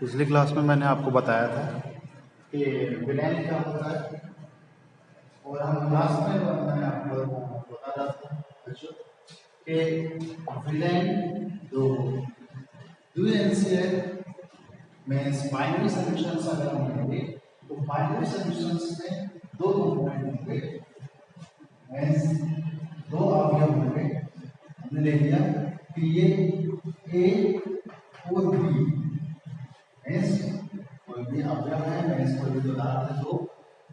पिछली क्लास में मैंने आपको बताया था कि विलेन क्या होता है, और हम क्लास में मैंने आपको बता रहा था बच्चों कि विलेन दो एनसीएल में बाइनरी सॉल्यूशंस अगर हम लेंगे तो बाइनरी सॉल्यूशंस में दो कंपोनेंट होंगे, दो अवयव होंगे। हमने ले लिया कि ये ए और बी कोई भी अवयव है, कोई भी पदार्थ है, जो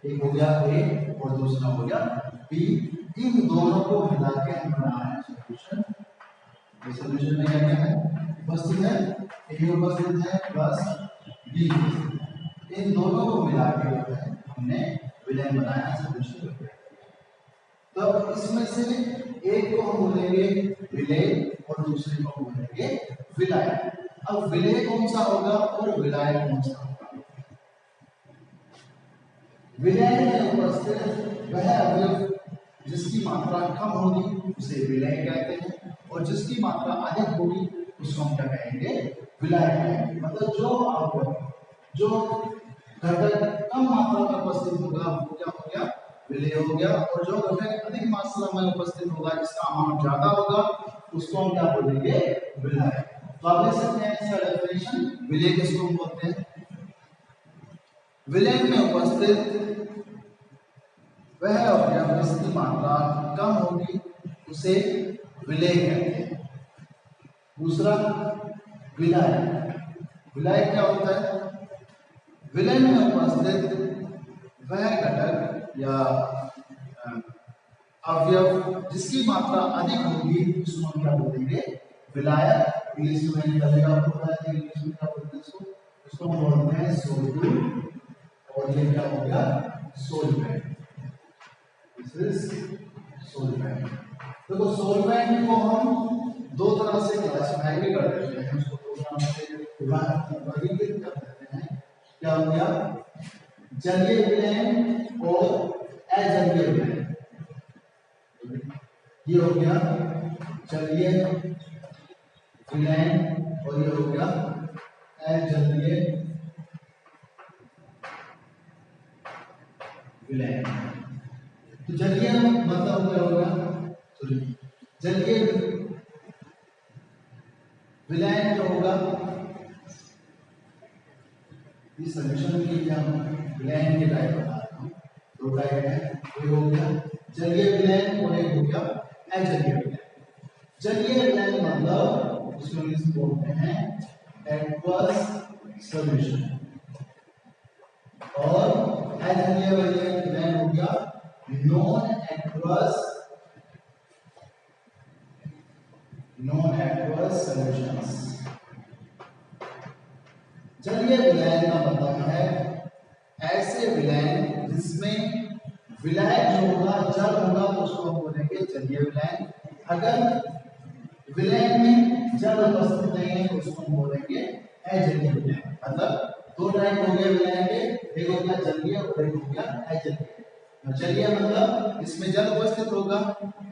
एक हो गया ए और दूसरा हो गया बी, इन दोनों को मिला के हम बना रहे हैं सॉल्यूशन। ये सॉल्यूशन में क्या है, उपस्थित है ए उपस्थित है प्लस बी, इन दोनों को मिला के जो है हमने विलेन बनाया सॉल्यूशन। तो इसमें से एक को हम बोलेंगे विलेय और दूसरे को बोलेंगे विलाय। अब विलेय कौन सा होगा और विलाय कौन सा होगा? विलेय में उपस्थित वह अवयव जिसकी मात्रा कम होगी उसे विलेय कहते हैं, और जिसकी मात्रा अधिक होगी उसको हम क्या कहेंगे, विलाय कहेंगे। मतलब जो अवयव जो घटक कम मात्रा में उपस्थित होगा वो क्या हो गया, विलेय हो गया, और जो घटक अधिक मात्रा में उपस्थित होगा, जिसका अमाउंट ज्यादा होगा, उसको हम क्या बोलेंगे, विलाय। तो आप देख सकते हैं इसका डेफिनेशन, विलेय किसको बोलते हैं? विलेय में उपस्थित वह अवयव जिसकी मात्रा कम होगी उसे विलेय कहते हैं। दूसरा विलाय। विलाय क्या होता है? विलेय में उपस्थित वह घटक या अवयव जिसकी मात्रा अधिक होगी उसको हम क्या बोलेंगे, विलायक। इंग्लिश में चलेगा, आपको पता है इंग्लिश में क्या बोलते हैं इसको हम बोलते हैं सोल्यूट, और ये क्या हो गया, सोलवेंट। This is solvent. तो सोलवेंट को हम दो तरह से क्लासिफाई भी कर देते हैं, उसको दो तरह से वर्गीकृत कर देते हैं। क्या हो गया, जलीय विलयन और अजलीय विलयन। ये हो गया जलीय विलयन और ये हो गया अजलीय विलयन। तो जलीय मतलब क्या होगा, जलीय विलयन जो होगा, इस सॉल्यूशन के लिए हम विलयन के टाइप बता रहा हूं, दो टाइप है, एक हो गया जलीय विलयन और एक हो गया अजलीय विलयन। जलीय विलयन मतलब इसको इंग्लिश में बोलते हैं एक्वस सॉल्यूशन, और अजलीय विलयन हो गया नॉन एक्वस सॉल्यूशंस। जलीय विलयन का मतलब है ऐसे विलयन जिसमें विलायक जो होगा जल होगा तो उसको हम बोलेंगे जलीय विलयन। अगर विलयन में जल उपस्थित नहीं है तो उसको हम बोलेंगे अजलीय विलयन। मतलब दो टाइप हो गए विलयन के, एक हो गया जलीय और एक हो गया अजलीय। जलीय मतलब इसमें जल उपस्थित होगा,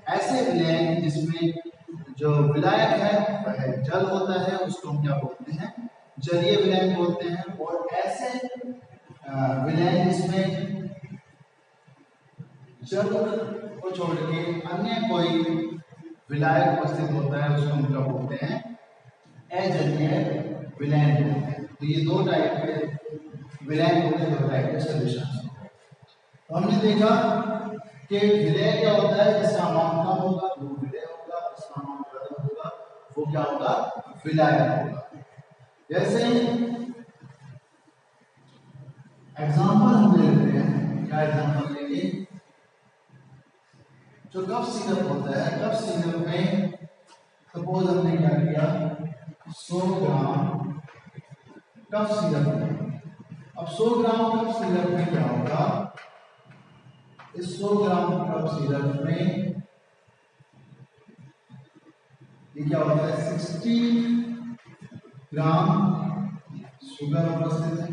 ऐसे विलयन जिसमें जो विलायक है वह जल होता है उसको हम क्या बोलते हैं, जलीय विलयन बोलते हैं। और ऐसे विलयन जिसमें जल को छोड़ के अन्य कोई विलायक उपस्थित होता है उसको हम क्या बोलते हैं, अजलीय विलयन बोलते हैं। तो ये दो टाइप के विलयन होते हैं, दो टाइप के सॉल्यूशन। तो हमने देखा कि विलय क्या होता है, जिसका अमाउंट कम होगा वो विलय होगा, जिसका अमाउंट ज्यादा होगा वो क्या होगा, विलायक होगा। जैसे एग्जांपल हम ले लेते हैं, क्या एग्जांपल लेंगे, जो कफ सिरप होता है, कफ सिरप में सपोज हमने क्या किया 100 ग्राम कफ सिरप। अब 100 ग्राम कफ सिरप में क्या होगा, इस 100 ग्राम कफ सिरप में ये क्या होता है, 60 ग्राम शुगर उपस्थित है,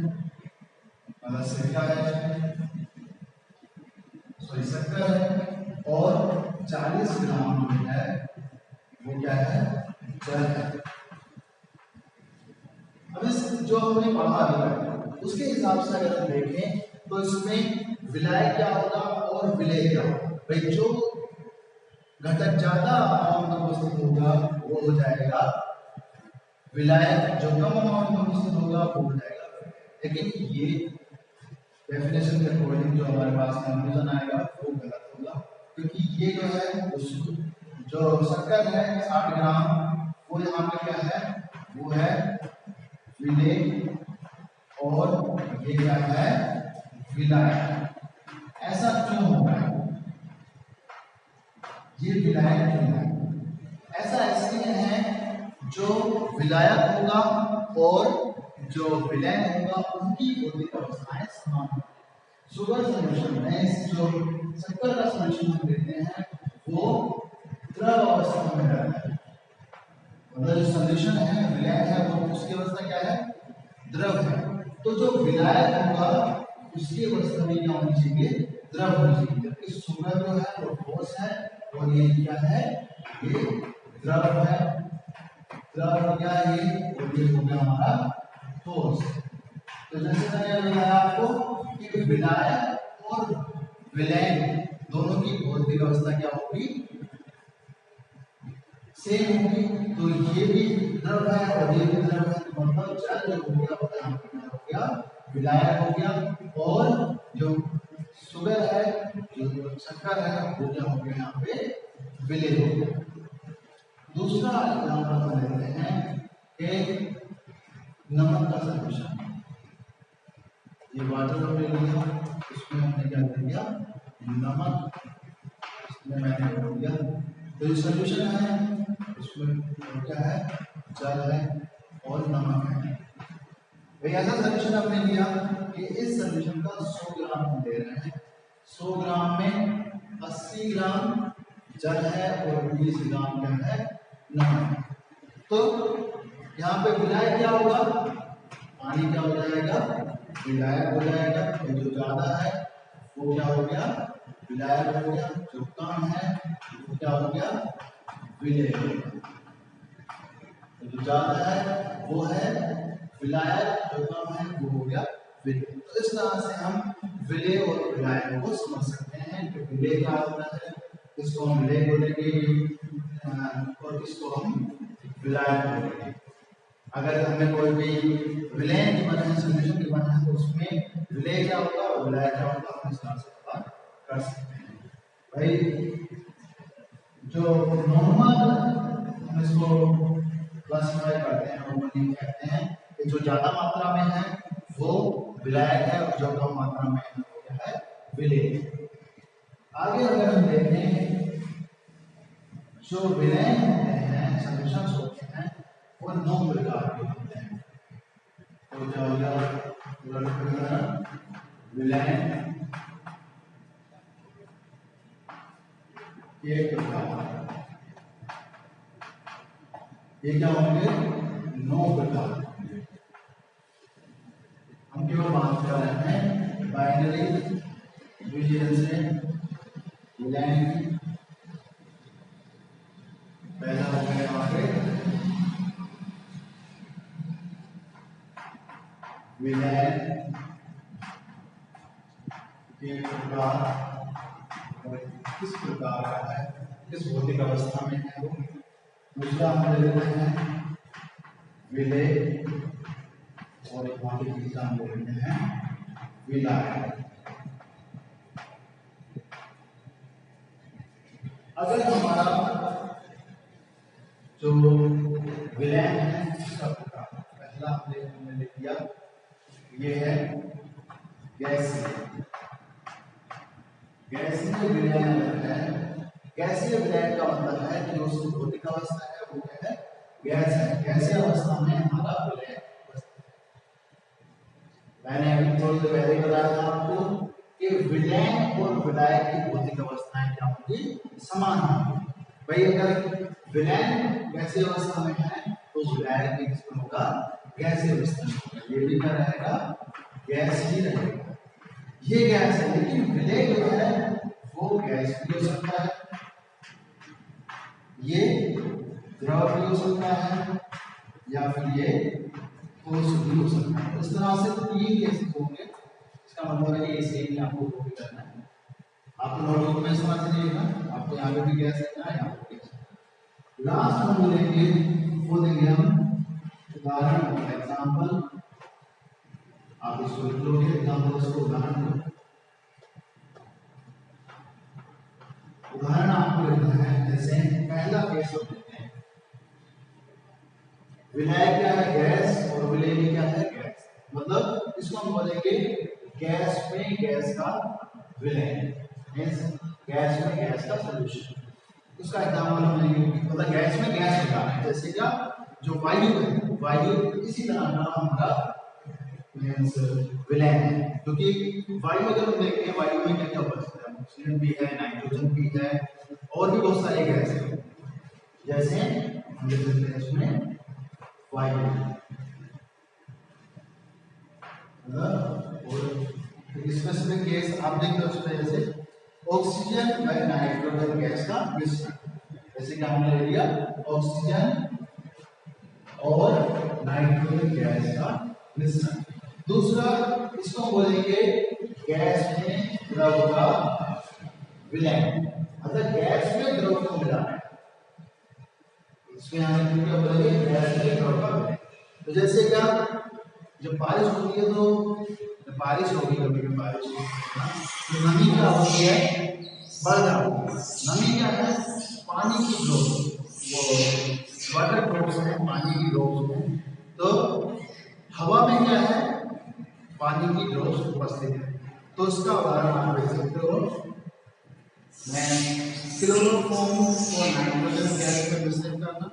मतलब शक्कर है, शक्कर है, और 40 ग्राम जो है वो क्या है, जल है। अब इस जो हमने पढ़ा अभी उसके हिसाब से अगर हम देखें तो इसमें विलय क्या होगा और विलेय क्या होगा। भाई जो घटक ज्यादा अमाउंट में उपस्थित होगा वो हो जाएगा विलय, जो कम अमाउंट में उपस्थित होगा वो हो जाएगा। लेकिन ये डेफिनेशन के अकॉर्डिंग जो हमारे पास कंक्लूजन आएगा वो गलत होगा, क्योंकि ये जो है जो शक्कर है 60 ग्राम वो यहाँ पे क्या है, वो है विलेय और ये क्या है विलायक। ऐसा क्यों होगा, ये विलायक क्यों है? ऐसा इसलिए है जो विलायक होगा और जो विलय होगा उनकी भौतिक अवस्थाएं समान होंगी। शुगर सॉल्यूशन में जो शक्कर का सॉल्यूशन हम लेते हैं वो द्रव अवस्था में रहता है, मतलब जो सॉल्यूशन है विलय है वो उसकी अवस्था क्या है, द्रव है। तो जो विलायक होगा उसकी अवस्था में क्या होनी चाहिए, द्रव होनी चाहिए। जबकि शुगर जो है वो ठोस है और ये क्या है, ये द्रव है। द्रव हो गया ये और ये हो गया हमारा ठोस। तो जैसे मैंने बताया आपको कि विलायक और विलय दोनों की भौतिक अवस्था क्या होगी, सेम होगी। तो ये भी द्रव है और ये भी द्रव है, तो मतलब जल जो हो गया वो यहाँ पे हो गया विलायक हो गया, और जो शुगर है जो शक्कर है वो क्या हो गया यहाँ पे विलेय हो गया। दूसरा एग्जांपल हम लेते हैं कि नमक का सॉल्यूशन, ये वाटर हमने लिया, इसमें हमने क्या कर दिया नमक, इसमें मैंने कर दिया। तो ये सॉल्यूशन है इसमें क्या है, जल है और नमक है। भाई ऐसा सॉल्यूशन हमने लिया कि इस सॉल्यूशन का 100 ग्राम हम ले रहे हैं, 100 ग्राम में 80 ग्राम जल है और 20 ग्राम क्या है नमक। तो यहाँ पे विलायक क्या होगा, पानी क्या हो जाएगा विलायक हो जाएगा। तो जो ज्यादा है वो क्या हो गया विलायक हो गया, जो कम है वो क्या हो गया विलेय हो गया। तो जो ज्यादा है वो है विलायक, जो कम है वो हो गया विलेय। तो इस तरह से हम विलेय और विलायक को समझ सकते हैं कि विलेय क्या होता है, इसको हम विलेय बोलेंगे और इसको हम विलायक बोलेंगे। अगर हमें कोई भी विलय गिवन है, सॉल्यूशन गिवन है, तो उसमें विलय क्या होगा और विलायक क्या होगा हम इस तरह से पता कर सकते हैं। भाई जो नॉर्मल हम इसको क्लासिफाई करते हैं, नॉर्मली कहते हैं कि जो ज्यादा मात्रा में है वो विलायक है और जो कम मात्रा में है वो क्या है विलेय। आगे अगर हम देखें जो विलय होते हैं सॉल्यूशंस होते हैं वो 9 प्रकार के होते हैं। तो क्या हो गया विलय के प्रकार, ये क्या होंगे 9 प्रकार। हम केवल बात कर रहे हैं बाइनरी डिवीजन से विलय की। पहला हो गया यहाँ पे विलय के प्रकार, किस प्रकार का है, किस भौतिक अवस्था में है वो। दूसरा हम ले लेते हैं विलेय और यहाँ पे तीसरा हम ले लेते हैं विलायक। अगर हमारा जो विलय है उसका प्रकार, पहला हमने लिख दिया ये है गैसीय। गैसीय विलय है, गैसीय विलय का मतलब है कि उसकी भौतिक अवस्था है वो क्या है गैस है। गैसीय अवस्था में हमारा विलय, मैंने अभी थोड़ी देर पहले बताया था आपको कि विलय और विलायक की भौतिक अवस्थाएं क्या होंगी समान होंगी। भाई अगर विलय गैसीय अवस्था में है तो विलायक भी किसमें होगा गैसीय अवस्था में होगा। ये भी क्या रहेगा गैस ही रहेगा, ये गैस है। लेकिन विलय जो है वो गैस भी हो सकता है, ये द्रव भी हो सकता है या फिर ये ठोस भी हो सकता है। इस तरह से 3 केसेस होंगे। इसका मतलब है कि इसे ही आपको कॉपी करना है। आप नोटबुक में समझ लीजिएगा, आपको यहाँ पे भी गैस लिखना है, यहाँ पे भी। लास्ट हम लेंगे, वो देंगे हम उदाहरण एग्जाम्पल। आप इसको लिख लोगे एग्जाम्पल, उसको उदाहरण लो। उदाहरण आपको लिखना है, जैसे पहला केस हम लेते हैं, विलय क्या है? गैस, और विलय में क्या है? गैस। मतलब इसको हम बोलेंगे गैस में गैस का विलय, गैस में गैस का सॉल्यूशन। उसका एग्जाम्पल हम लेंगे, मतलब गैस में गैस होता है, जैसे क्या जो वायु है, वायु इसी तरह का हमारा मींस विलय है। क्योंकि वायु अगर हम देखते हैं, वायु में क्या क्या उपस्थित है? ऑक्सीजन भी है, नाइट्रोजन भी है, और भी बहुत सारे गैस हैं। जैसे हम लिख सकते हैं इसमें वायु, और स्पेसिफिक केस आप देख लो उसमें, जैसे ऑक्सीजन व नाइट्रोजन गैस का मिश्रण। जैसे कि हमने ले लिया ऑक्सीजन और नाइट्रोजन गैस का मिश्रण। दूसरा, इसको बोलेंगे गैस में द्रव का विलय, मतलब गैस में द्रव को मिलाना है। इसमें हमें क्या बोलेंगे? गैस में द्रव का विलय। तो जैसे क्या, जब बारिश होती है, तो जब बारिश होगी, कभी कभी बारिश होगी ना, तो नमी क्या होती है? बढ़ जाती है। नमी क्या है? पानी की ड्रॉप्स, वो वाटर ड्रॉप्स हैं, पानी की ड्रॉप्स हैं। तो हवा में क्या है? पानी की ड्रॉप्स उपस्थित है। तो इसका उदाहरण आप देख सकते हो, मैं क्लोरोफॉर्म को नाइट्रोजन गैस में मिश्रित करना।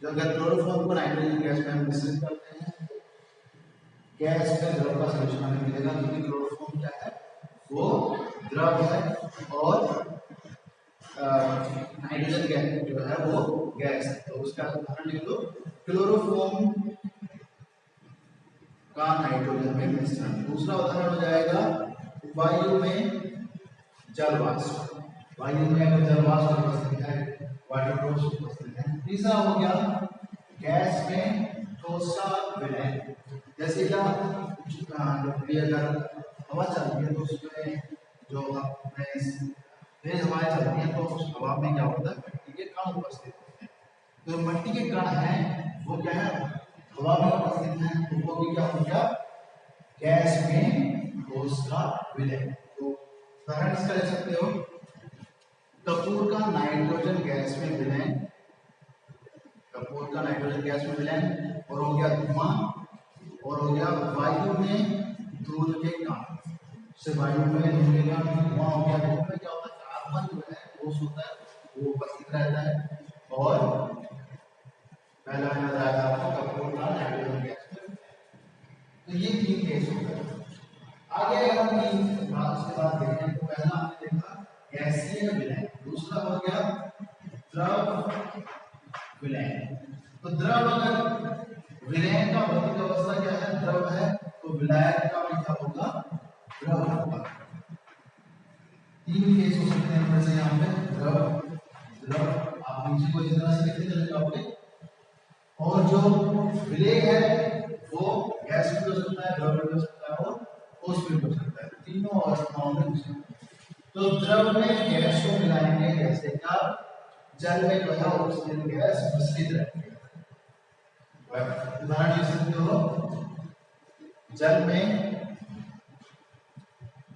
जो अगर क्लोरोफॉर्म को नाइट्रोजन गैस में हम मिश्रित करते हैं, गैस में द्रव का सॉल्यूशन हमें मिलेगा, क्योंकि क्लोरोफॉर्म क्या है? वो द्रव है, और नाइट्रोजन गैस जो है वो गैस है। तो उसका उदाहरण लिख लो, क्लोरोफॉर्म का नाइट्रोजन में मिश्रण। दूसरा उदाहरण हो जाएगा वायु में जल वाष्प। वायु में अगर जल वाष्प उपस्थित है, वाटर ड्रॉप्स उपस्थित है। तीसरा हो गया गैस में ठोस का विलय। जैसे क्या, अगर हवा चलती है तो उसमें जो तेज हवाएं चलती हैं, तो उस हवा में क्या होता है? मिट्टी के कण उपस्थित होते हैं। तो मिट्टी के कण हैं वो क्या है? हवा में उपस्थित हैं, तो वो भी क्या हो गया? गैस में ठोस का विलय। तो उदाहरण इसका ले सकते हो, कपूर का नाइट्रोजन गैस में विलय, कपूर का नाइट्रोजन गैस में विलय, और हो गया धुआं, और हो गया वायु में धूल के कण। से वायु में धूल के कण, धुआं हो गया। धूल में क्या होता है? कार्बन जो है ठोस होता है, वो उपस्थित रहता है। और पहला मैंने बताया था आपको, कपूर का नाइट्रोजन गैस में। तो ये 3 केस हो गए। आगे अगर हम उसके बाद देखें, तो पहला हमने देखा गैसीय विलय, दूसरा हो गया द्रव विलय। तो द्रव, अगर विलय का भौतिक अवस्था क्या है? द्रव है, तो विलायक का भी क्या होगा? द्रव होगा। 3 केस हो सकते हैं जैसे यहाँ पे द्रव, द्रव, आप नीचे को इस तरह से लिखते चले जाओगे। और जो विलय है वो गैस भी हो सकता है, द्रव भी हो सकता है, और ठोस भी हो सकता है। तीनों अवस्थाओं में हो सकता है। तो द्रव में गैस को मिलाएंगे, जैसे क्या जल में जो है ऑक्सीजन गैस मिश्रित रहती है। उदाहरण ले सकते हो, जल में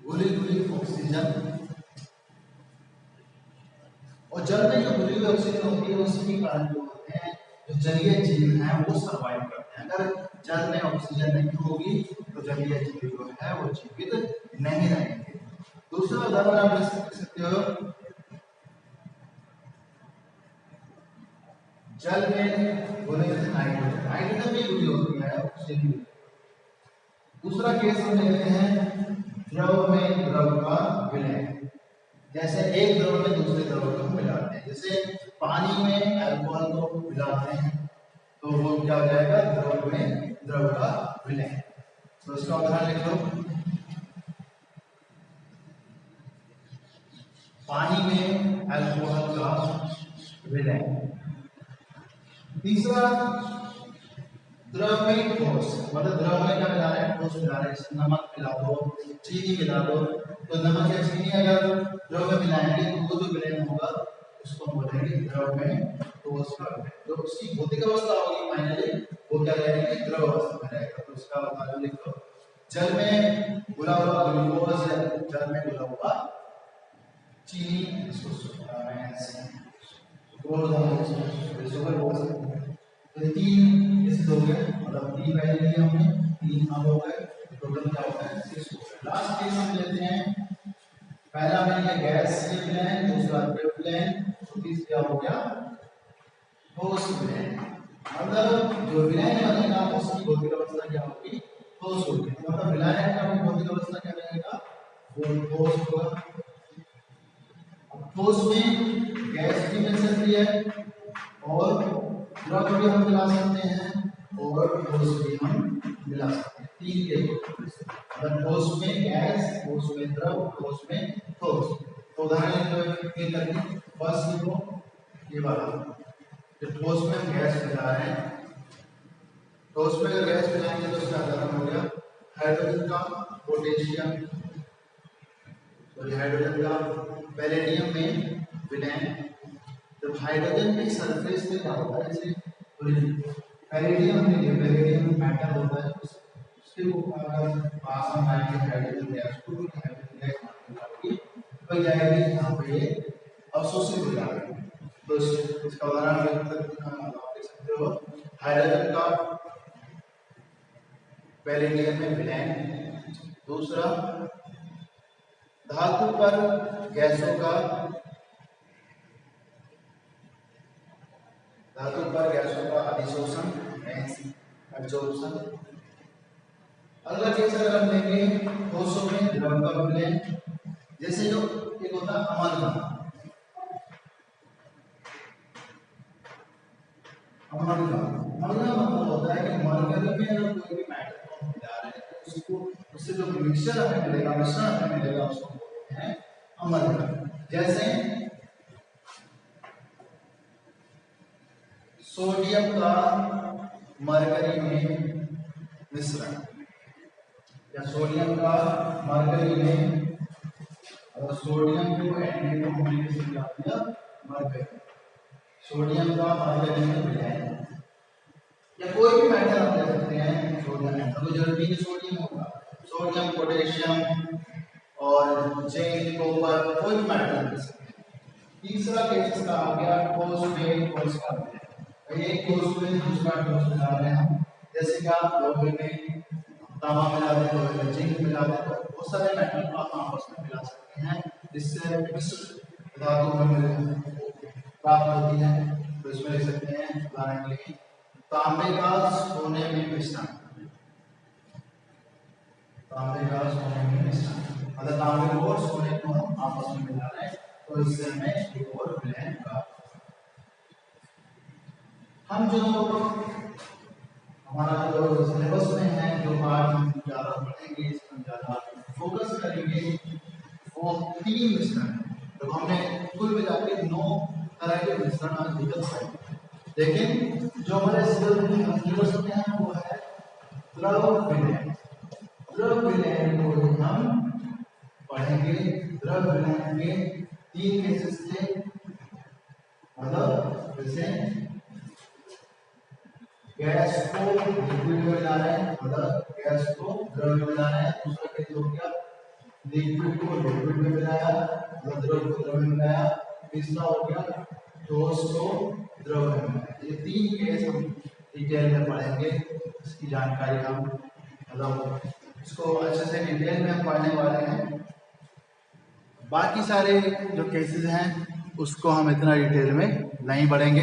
घुली हुई ऑक्सीजन, और जल में जो घुली हुई ऑक्सीजन होती है उसके कारण जो होते हैं, जो जलीय जीव हैं वो सर्वाइव करते हैं। अगर जल में ऑक्सीजन नहीं होगी तो जलीय जीव जो है वो जीवित नहीं रहेंगे। दूसरा उदाहरण आप ले सकते हो, जल में घुले नाइट्रोजन, नाइट्रोजन भी घुली होती है, ऑक्सीजन भी। दूसरा केस हम लेते हैं द्रव में द्रव का विलय। जैसे एक द्रव में दूसरे द्रव को मिलाते हैं, जैसे पानी में अल्कोहल को मिलाते हैं, तो वो क्या हो जाएगा? द्रव में द्रव का विलय। तो इसका उदाहरण लिख लो, पानी में अल्कोहल का विलय। तीसरा, द्रव में ठोस, मतलब द्रव में क्या मिला रहे हैं, ठोस मिला रहे हैं, जैसे नमक मिला दो, चीनी मिला दो। तो नमक या चीनी अगर द्रव में मिलाएंगे तो वो जो विलयन होगा उसको हम बोलेंगे द्रव में ठोस का विलयन। जो उसकी भौतिक अवस्था होगी फाइनली वो क्या रहेगी, द्रव अवस्था में रहेगा। तो उसका उदाहरण लिखो, जल में घुला हुआ ग्लूकोज या जल में घुला हुआ चीनी, इसको सुगर बोल सकते हैं। तो तीन इससे हो गए, मतलब तीन पहले लिए हमने, तीन अब हो गए, टोटल क्या होता है 6 हो गए। लास्ट केस हम लेते हैं, पहला में ये गैस से विलयन, दूसरा द्रव विलयन, तीसरा हो गया ठोस विलयन। मतलब जो विलयन बनेगा उसकी भौतिक अवस्था क्या होगी, ठोस होगी। मतलब विलयन का भौतिक अवस्था क्या रहेगा, वो ठोस होगा। ठोस में गैस भी मिल सकती है और द्रव भी हम मिला सकते हैं और ठोस भी हम मिला सकते हैं। तीन के मतलब ठोस में गैस, ठोस में द्रव, ठोस में ठोस। तो उदाहरण के करके बस लिखो ये वाला, जो ठोस में हम गैस मिला रहे हैं, ठोस में अगर गैस मिलाएंगे तो उसका उदाहरण हो गया हाइड्रोजन का पोटेशियम, हाइड्रोजन का पैलेडियम में विलयन। जब हाइड्रोजन के सरफेस पे क्या होता है, जैसे पैलेडियम में, पैलेडियम मेटल होता है, उसके ऊपर पास में आएंगे हाइड्रोजन गैस को, हाइड्रोजन गैस निकालेंगे तो जाएगी यहाँ पे अवशोषित हो जाएगी। तो इसका उदाहरण आप देख सकते हो, हाइड्रोजन का पैलेडियम में विलयन। दूसरा, धातु पर गैसों का, धातु पर गैसों का अधिशोषण, एब्जॉर्प्शन। अगला केस अगर हम लेंगे ठोसों में द्रव का विलयन, जैसे जो एक होता है अमलगम। अमलगम मतलब होता है कि मरकरी में अगर कोई भी मैटर को हम मिला रहे हैं तो उसको, उससे जो मिक्सचर हमें मिलेगा, मिश्रण हमें मिलेगा, उसको बोलते हैं अमलगम। जैसे सोडियम का मरकरी में मिश्रण, या सोडियम का मरकरी में, और सोडियम को Na को हमने किसी मिला दिया मरकरी, सोडियम का मरकरी में विलयन। या कोई भी मेटल हम ले सकते हैं सोडियम, तो जरूरी नहीं सोडियम होगा, सोडियम, पोटेशियम और जिंक, कॉपर, कोई भी मेटल ले सकते हैं। तीसरा केस इसका आ गया ठोस में ठोस का विलयन। एक ठोस में दूसरा ठोस मिला रहे हैं हम, जैसे कि आप लोहे में तांबा मिला दें, लोहे में जिंक मिला दें, तो बहुत सारे मेटल को आप आपस में मिला सकते हैं जिससे मिश्र धातु हमें प्राप्त होती है। तो इसमें लिख सकते हैं उदाहरण के लिए, तांबे का सोने में मिश्रण, तांबे का सोने में मिश्रण, मतलब तांबे को और सोने को हम आपस में मिला रहे हैं, तो इससे हमें एक और विलयन का। हम जो हमारा जो सिलेबस में है, जो पार्ट हम ज्यादा पढ़ेंगे, इस पर ज्यादा फोकस करेंगे, वो तीन मिश्रण है। तो हमने कुल मिला के 9 तरह के मिश्रण आज डिस्कस करेंगे। लेकिन जो हमारे सिलेबस में है वो है द्रव विलयन। द्रव विलयन को हम पढ़ेंगे। द्रव विलयन के 3 केसेस थे, मतलब जैसे गैस को लिक्विड में मिला रहे हैं, मतलब गैस को द्रव में मिला रहे हैं। दूसरा केस हो गया लिक्विड को लिक्विड में मिलाया, मतलब द्रव को द्रव में मिलाया। तीसरा हो गया ठोस को द्रव में मिलाया। ये 3 केस हम डिटेल में पढ़ेंगे, इसकी जानकारी हम, मतलब इसको अच्छे से डिटेल में हम पढ़ने वाले हैं। बाकी सारे जो केसेस हैं उसको हम इतना डिटेल में नहीं पढ़ेंगे।